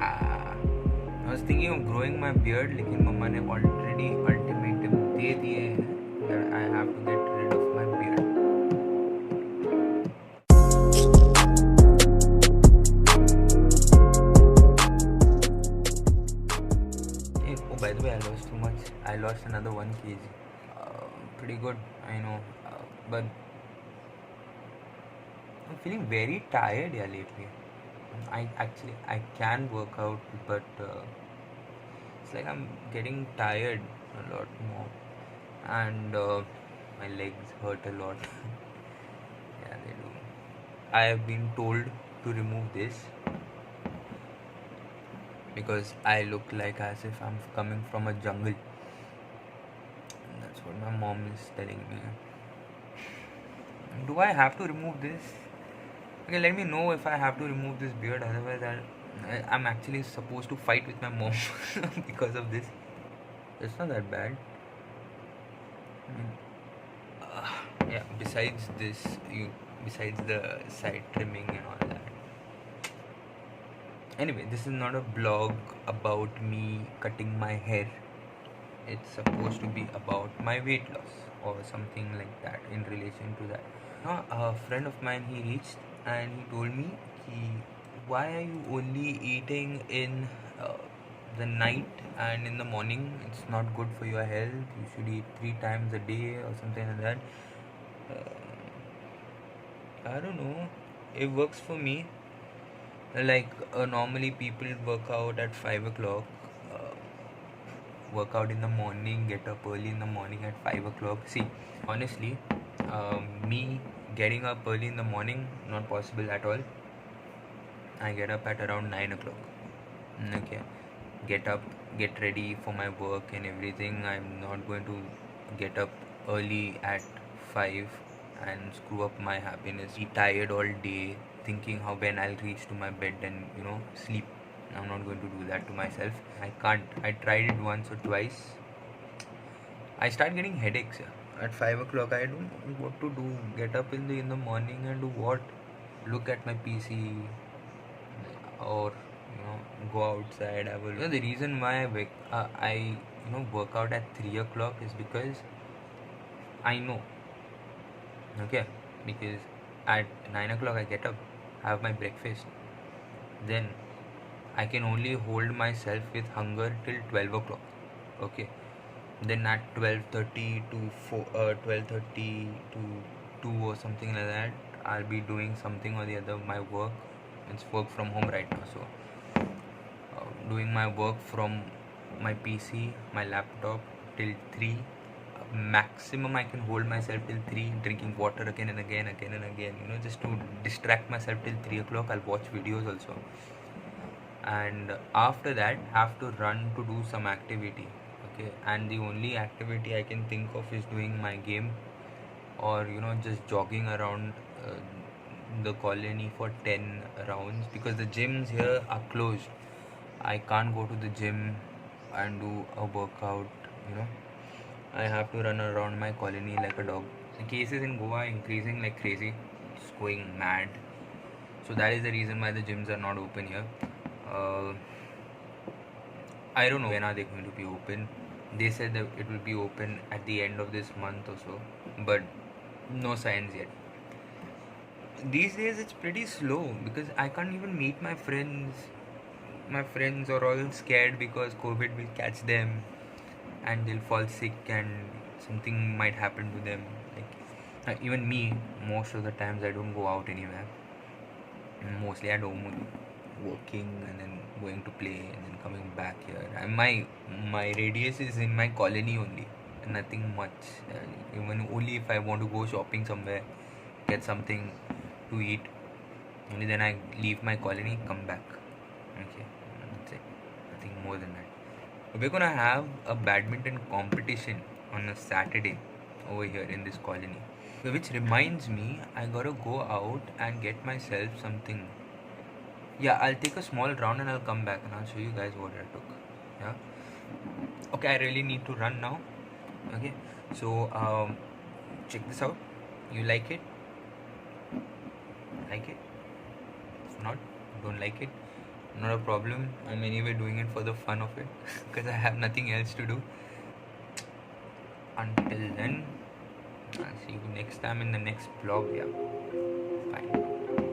I was thinking of growing my beard, लेकिन मम्मा ने already ultimatum दे दिए हैं that I have to get rid of my beard. Hey, oh, by the way, I lost too much. I lost another 1 kg. Pretty good, I know. But I'm feeling very tired lately. I can work out, but it's like I'm getting tired a lot more, and my legs hurt a lot. Yeah, they do. I have been told to remove this because I look like as if I'm coming from a jungle. And that's what my mom is telling me. Do I have to remove this? Okay, let me know if I have to remove this beard. Otherwise, I'm actually supposed to fight with my mom because of this. It's not that bad. Yeah. Besides this, besides the side trimming and all that. Anyway, this is not a blog about me cutting my hair. It's supposed to be about my weight loss or something like that in relation to that. A friend of mine, he reached and he told me, why are you only eating in the night and in the morning? It's not good for your health. You should eat 3 times a day or something like that. I don't know. It works for me. Like normally people work out at 5 o'clock, work out in the morning, get up early in the morning at 5 o'clock. See, honestly, me getting up early in the morning, not possible at all. I get up at around 9 o'clock. Okay, get up, get ready for my work and everything. I'm not going to get up early at 5 and screw up my happiness, be tired all day thinking how when I'll reach to my bed and sleep. I'm not going to do that to myself. I can't. I tried it once or twice. I start getting headaches at 5 o'clock. I don't know what to do. Get up in the morning and do what? Look at my PC or go outside. I will. The reason why I work out at 3 o'clock is because I know. Okay, because at 9 o'clock I get up, have my breakfast, then I can only hold myself with hunger till 12 o'clock. Okay, then at 12:30 to 12:30 to 2 or something like that, I'll be doing something or the other. My work, it's work from home right now, so doing my work from my PC, my laptop till 3. Maximum I can hold myself till 3, drinking water again and again, just to distract myself till 3 o'clock. I'll watch videos also, and after that have to run to do some activity. Okay, and the only activity I can think of is doing my game, or just jogging around the colony for 10 rounds, because the gyms here are closed. I can't go to the gym and do a workout. I have to run around my colony like a dog. The cases in Goa are increasing like crazy. It's going mad. So that is the reason why the gyms are not open here. I don't know when are they going to be open. They said that it will be open at the end of this month or so, but no signs yet. These days it's pretty slow because I can't even meet my friends. My friends are all scared because COVID will catch them and they'll fall sick and something might happen to them. Like even me, most of the times I don't go out anywhere. Mostly at home only, working and then going to play and then coming back here. And my radius is in my colony only, nothing much. Even only if I want to go shopping somewhere, get something to eat, only then I leave my colony, come back. Okay, that's it. Nothing more than that. We're gonna have a badminton competition on a Saturday over here in this colony. Which reminds me, I gotta go out and get myself something. Yeah, I'll take a small round and I'll come back and I'll show you guys what I took. Yeah. Okay, I really need to run now. Okay, so check this out. You like it? Like it? If not, don't like it. not a problem. I'm anyway doing it for the fun of it because I have nothing else to do. Until then, I'll see you next time in the next vlog. Yeah, bye.